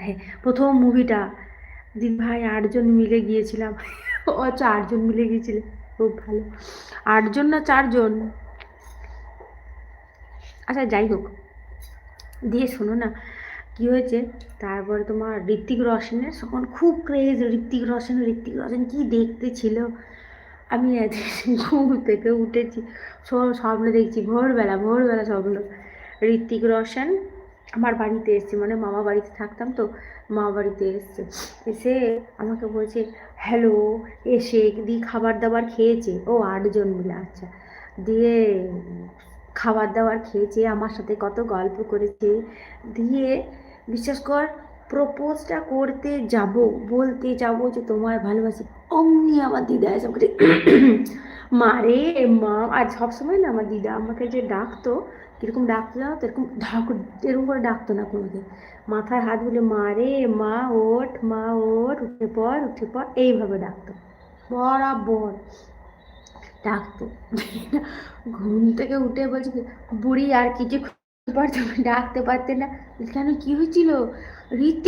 হ্যাঁ, প্রথম মুভিটা দিদি ভাই 8 জন মিলে গিয়েছিলাম। ও আচ্ছা, 8 জন মিলে গিয়েছিলেন, খুব ভালো। 8 জন না 4 জন, আচ্ছা যাই হোক। দিয়ে শোনো না, কি হয়েছে, তারপরে তোমার ঋত্বিক রোশনের তখন খুব ক্রেজ, ঋত্বিক রোশন কি দেখতে ছিল। আমি ঘুম থেকে উঠেছি, স্বপ্ন দেখছি, ভোরবেলা স্বপ্ন, ঋত্বিক রোশন আমার বাড়িতে এসছে, মানে মামা বাড়িতে থাকতাম তো, মামা বাড়িতে এসছে, এসে আমাকে বলছে হ্যালো, এসে দিয়ে খাবার দাবার খেয়েছে, ও 8 জন মিলে, আচ্ছা। দিয়ে খাবার দাবার খেয়েছে, আমার সাথে কত গল্প করেছে, দিয়ে বিশ্বাস কর, প্রপোজটা করতে যাব, বলতে যাব যে তোমায় ভালোবাসি, অমনি আমার দিদা এসে আমাকে মা রে মা। আর সবসময় না আমার দিদা আমাকে যে ডাকতো, কিরকম ডাকতো জানো তো, এরকম ঢাক, এরকম করে ডাকতো না কোনোদিন, মাথায় হাত বুলে মা রে মা ওঠ, মা ওঠ, উঠে পড় এইভাবে ডাকতো, বরাবর ডাকতো। ঘুম থেকে উঠে বলছি কি, বুড়ি আর কিছু পারতো, ডাকতে পারতে না। কেন, কি হয়েছিল? ঋত্বিক